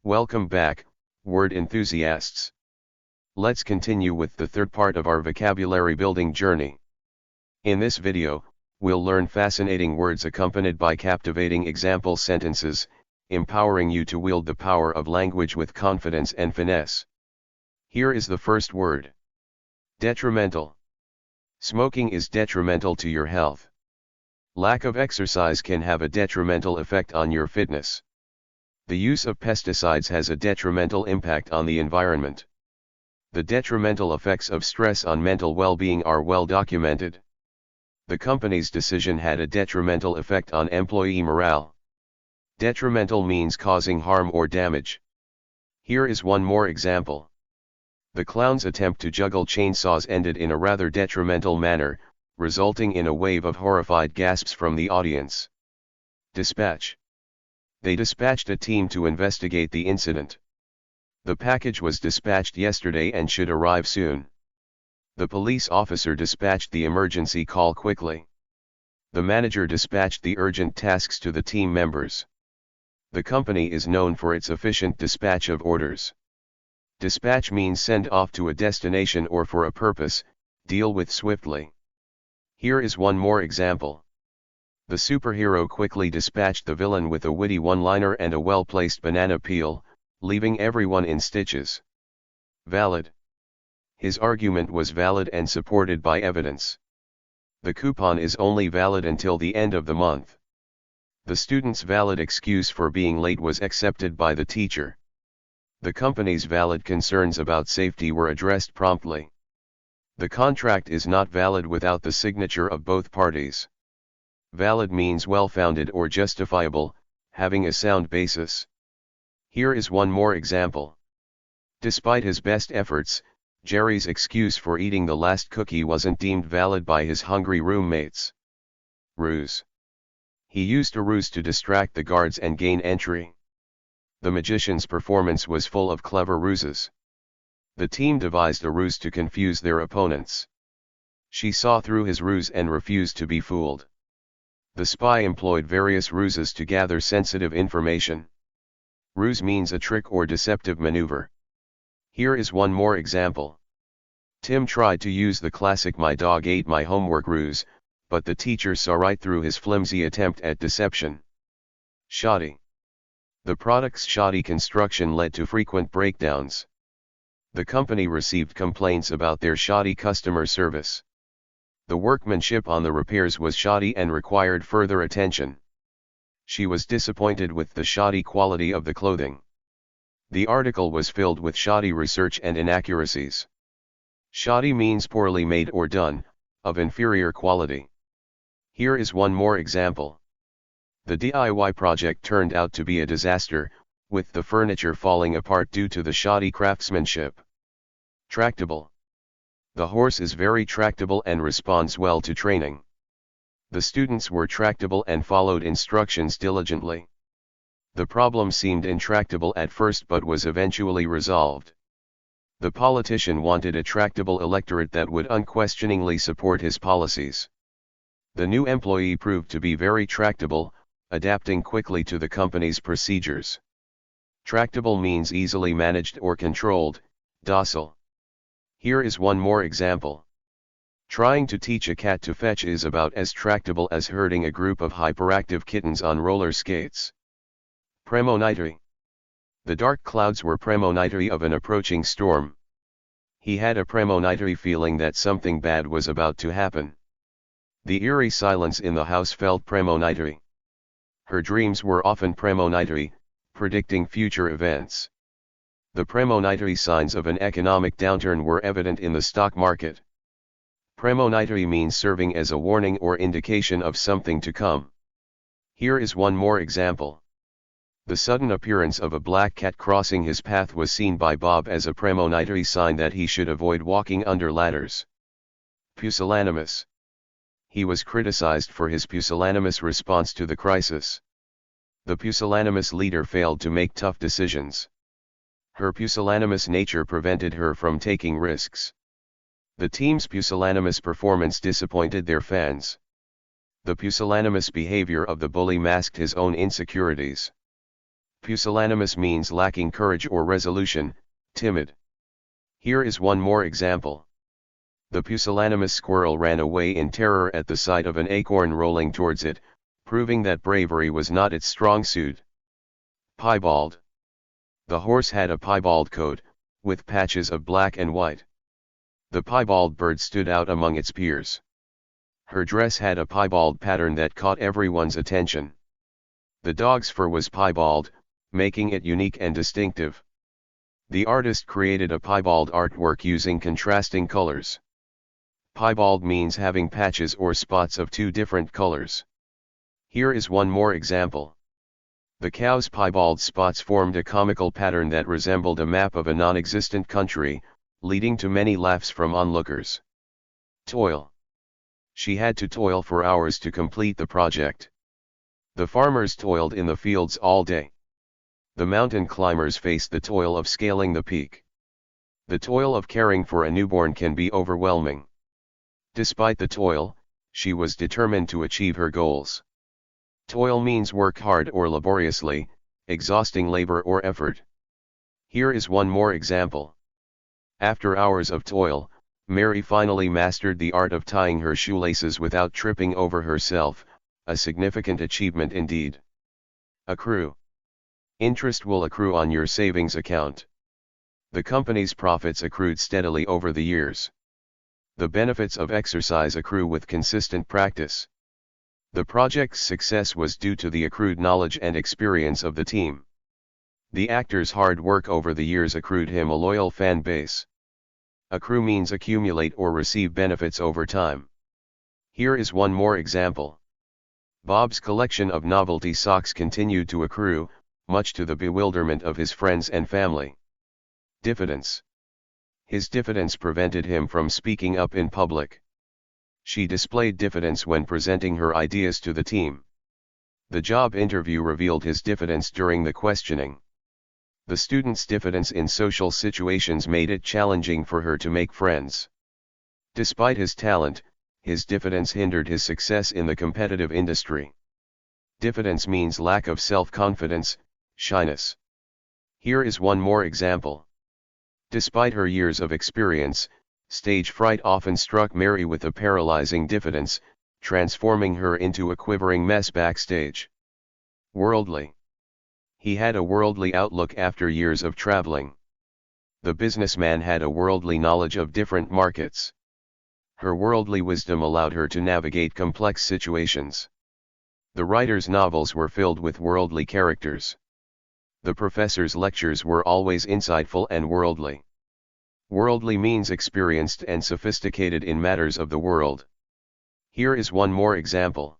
Welcome back, word enthusiasts. Let's continue with the third part of our vocabulary building journey. In this video, we'll learn fascinating words accompanied by captivating example sentences, empowering you to wield the power of language with confidence and finesse. Here is the first word. Detrimental. Smoking is detrimental to your health. Lack of exercise can have a detrimental effect on your fitness. The use of pesticides has a detrimental impact on the environment. The detrimental effects of stress on mental well-being are well documented. The company's decision had a detrimental effect on employee morale. Detrimental means causing harm or damage. Here is one more example. The clown's attempt to juggle chainsaws ended in a rather detrimental manner, resulting in a wave of horrified gasps from the audience. Dispatch. They dispatched a team to investigate the incident. The package was dispatched yesterday and should arrive soon. The police officer dispatched the emergency call quickly. The manager dispatched the urgent tasks to the team members. The company is known for its efficient dispatch of orders. Dispatch means send off to a destination or for a purpose, deal with swiftly. Here is one more example. The superhero quickly dispatched the villain with a witty one-liner and a well-placed banana peel, leaving everyone in stitches. Valid. His argument was valid and supported by evidence. The coupon is only valid until the end of the month. The student's valid excuse for being late was accepted by the teacher. The company's valid concerns about safety were addressed promptly. The contract is not valid without the signature of both parties. Valid means well-founded or justifiable, having a sound basis. Here is one more example. Despite his best efforts, Jerry's excuse for eating the last cookie wasn't deemed valid by his hungry roommates. Ruse. He used a ruse to distract the guards and gain entry. The magician's performance was full of clever ruses. The team devised a ruse to confuse their opponents. She saw through his ruse and refused to be fooled. The spy employed various ruses to gather sensitive information. Ruse means a trick or deceptive maneuver. Here is one more example. Tim tried to use the classic "my dog ate my homework" ruse, but the teacher saw right through his flimsy attempt at deception. Shoddy. The product's shoddy construction led to frequent breakdowns. The company received complaints about their shoddy customer service. The workmanship on the repairs was shoddy and required further attention. She was disappointed with the shoddy quality of the clothing. The article was filled with shoddy research and inaccuracies. Shoddy means poorly made or done, of inferior quality. Here is one more example. The DIY project turned out to be a disaster, with the furniture falling apart due to the shoddy craftsmanship. Tractable. The horse is very tractable and responds well to training. The students were tractable and followed instructions diligently. The problem seemed intractable at first but was eventually resolved. The politician wanted a tractable electorate that would unquestioningly support his policies. The new employee proved to be very tractable, adapting quickly to the company's procedures. Tractable means easily managed or controlled, docile. Here is one more example. Trying to teach a cat to fetch is about as tractable as herding a group of hyperactive kittens on roller skates. Premonitory. The dark clouds were premonitory of an approaching storm. He had a premonitory feeling that something bad was about to happen. The eerie silence in the house felt premonitory. Her dreams were often premonitory, predicting future events. The premonitory signs of an economic downturn were evident in the stock market. Premonitory means serving as a warning or indication of something to come. Here is one more example. The sudden appearance of a black cat crossing his path was seen by Bob as a premonitory sign that he should avoid walking under ladders. Pusillanimous. He was criticized for his pusillanimous response to the crisis. The pusillanimous leader failed to make tough decisions. Her pusillanimous nature prevented her from taking risks. The team's pusillanimous performance disappointed their fans. The pusillanimous behavior of the bully masked his own insecurities. Pusillanimous means lacking courage or resolution, timid. Here is one more example. The pusillanimous squirrel ran away in terror at the sight of an acorn rolling towards it, proving that bravery was not its strong suit. Piebald. The horse had a piebald coat, with patches of black and white. The piebald bird stood out among its peers. Her dress had a piebald pattern that caught everyone's attention. The dog's fur was piebald, making it unique and distinctive. The artist created a piebald artwork using contrasting colors. Piebald means having patches or spots of two different colors. Here is one more example. The cow's piebald spots formed a comical pattern that resembled a map of a non-existent country, leading to many laughs from onlookers. Toil. She had to toil for hours to complete the project. The farmers toiled in the fields all day. The mountain climbers faced the toil of scaling the peak. The toil of caring for a newborn can be overwhelming. Despite the toil, she was determined to achieve her goals. Toil means work hard or laboriously, exhausting labor or effort. Here is one more example. After hours of toil, Mary finally mastered the art of tying her shoelaces without tripping over herself, a significant achievement indeed. Accrue. Interest will accrue on your savings account. The company's profits accrued steadily over the years. The benefits of exercise accrue with consistent practice. The project's success was due to the accrued knowledge and experience of the team. The actor's hard work over the years accrued him a loyal fan base. Accrue means accumulate or receive benefits over time. Here is one more example. Bob's collection of novelty socks continued to accrue, much to the bewilderment of his friends and family. Diffidence. His diffidence prevented him from speaking up in public. She displayed diffidence when presenting her ideas to the team. The job interview revealed his diffidence during the questioning. The student's diffidence in social situations made it challenging for her to make friends. Despite his talent, his diffidence hindered his success in the competitive industry. Diffidence means lack of self-confidence, shyness. Here is one more example. Despite her years of experience, stage fright often struck Mary with a paralyzing diffidence, transforming her into a quivering mess backstage. Worldly. He had a worldly outlook after years of traveling. The businessman had a worldly knowledge of different markets. Her worldly wisdom allowed her to navigate complex situations. The writer's novels were filled with worldly characters. The professor's lectures were always insightful and worldly. Worldly means experienced and sophisticated in matters of the world. Here is one more example.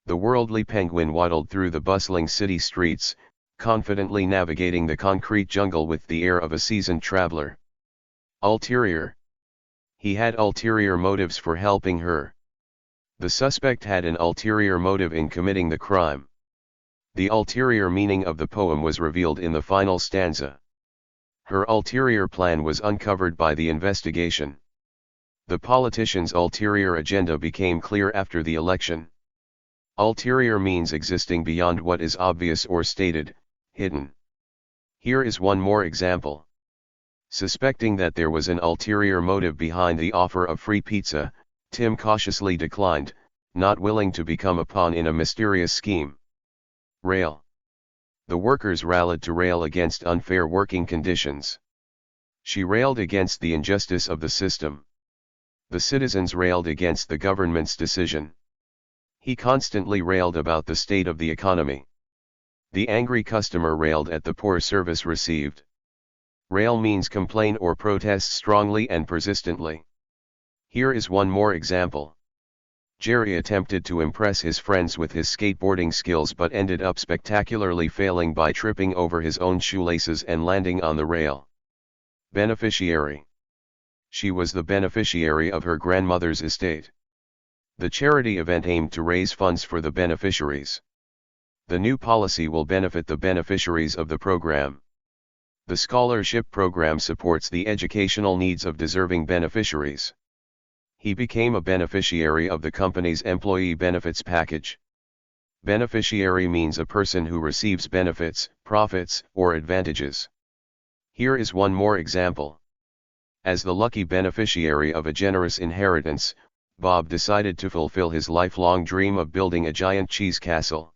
The worldly penguin waddled through the bustling city streets, confidently navigating the concrete jungle with the air of a seasoned traveler. Ulterior. He had ulterior motives for helping her. The suspect had an ulterior motive in committing the crime. The ulterior meaning of the poem was revealed in the final stanza. Her ulterior plan was uncovered by the investigation. The politician's ulterior agenda became clear after the election. Ulterior means existing beyond what is obvious or stated, hidden. Here is one more example. Suspecting that there was an ulterior motive behind the offer of free pizza, Tim cautiously declined, not willing to become a pawn in a mysterious scheme. Rail. The workers rallied to rail against unfair working conditions. She railed against the injustice of the system. The citizens railed against the government's decision. He constantly railed about the state of the economy. The angry customer railed at the poor service received. Rail means complain or protest strongly and persistently. Here is one more example. Jerry attempted to impress his friends with his skateboarding skills but ended up spectacularly failing by tripping over his own shoelaces and landing on the rail. Beneficiary. She was the beneficiary of her grandmother's estate. The charity event aimed to raise funds for the beneficiaries. The new policy will benefit the beneficiaries of the program. The scholarship program supports the educational needs of deserving beneficiaries. He became a beneficiary of the company's employee benefits package. Beneficiary means a person who receives benefits, profits, or advantages. Here is one more example. As the lucky beneficiary of a generous inheritance, Bob decided to fulfill his lifelong dream of building a giant cheese castle.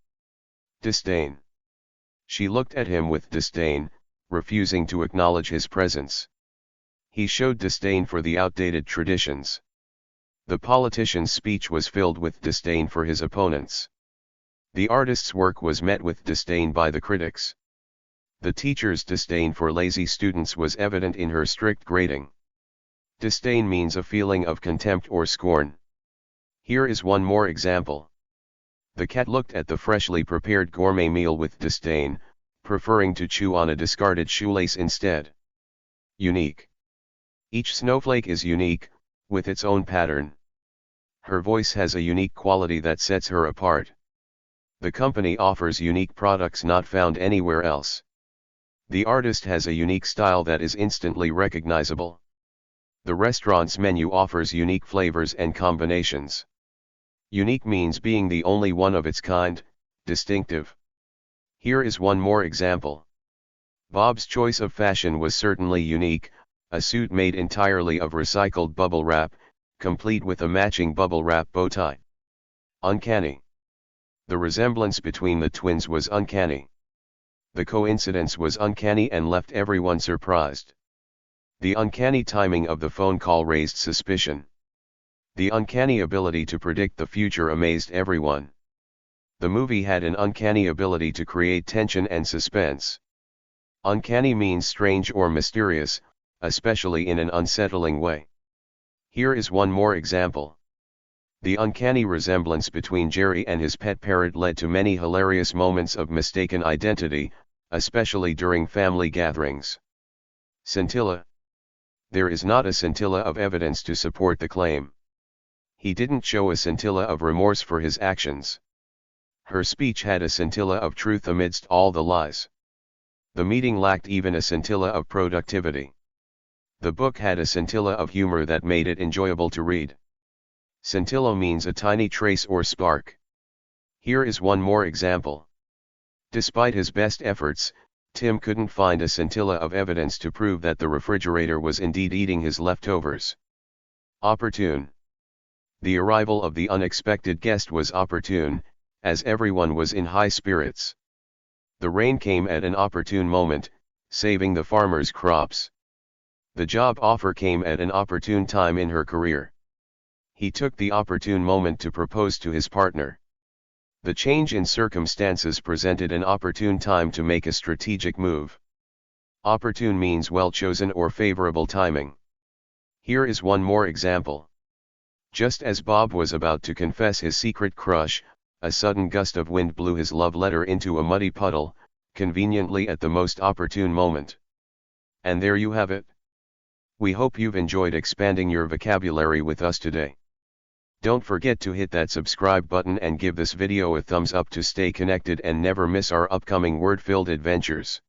Disdain. She looked at him with disdain, refusing to acknowledge his presence. He showed disdain for the outdated traditions. The politician's speech was filled with disdain for his opponents. The artist's work was met with disdain by the critics. The teacher's disdain for lazy students was evident in her strict grading. Disdain means a feeling of contempt or scorn. Here is one more example. The cat looked at the freshly prepared gourmet meal with disdain, preferring to chew on a discarded shoelace instead. Unique. Each snowflake is unique, with its own pattern. Her voice has a unique quality that sets her apart. The company offers unique products not found anywhere else. The artist has a unique style that is instantly recognizable. The restaurant's menu offers unique flavors and combinations. Unique means being the only one of its kind, distinctive. Here is one more example. Bob's choice of fashion was certainly unique, a suit made entirely of recycled bubble wrap, complete with a matching bubble wrap bow tie. Uncanny. The resemblance between the twins was uncanny. The coincidence was uncanny and left everyone surprised. The uncanny timing of the phone call raised suspicion. The uncanny ability to predict the future amazed everyone. The movie had an uncanny ability to create tension and suspense. Uncanny means strange or mysterious, especially in an unsettling way. Here is one more example. The uncanny resemblance between Jerry and his pet parrot led to many hilarious moments of mistaken identity, especially during family gatherings. Scintilla. There is not a scintilla of evidence to support the claim. He didn't show a scintilla of remorse for his actions. Her speech had a scintilla of truth amidst all the lies. The meeting lacked even a scintilla of productivity. The book had a scintilla of humor that made it enjoyable to read. Scintilla means a tiny trace or spark. Here is one more example. Despite his best efforts, Tim couldn't find a scintilla of evidence to prove that the refrigerator was indeed eating his leftovers. Opportune. The arrival of the unexpected guest was opportune, as everyone was in high spirits. The rain came at an opportune moment, saving the farmer's crops. The job offer came at an opportune time in her career. He took the opportune moment to propose to his partner. The change in circumstances presented an opportune time to make a strategic move. Opportune means well chosen or favorable timing. Here is one more example. Just as Bob was about to confess his secret crush, a sudden gust of wind blew his love letter into a muddy puddle, conveniently at the most opportune moment. And there you have it. We hope you've enjoyed expanding your vocabulary with us today. Don't forget to hit that subscribe button and give this video a thumbs up to stay connected and never miss our upcoming word-filled adventures.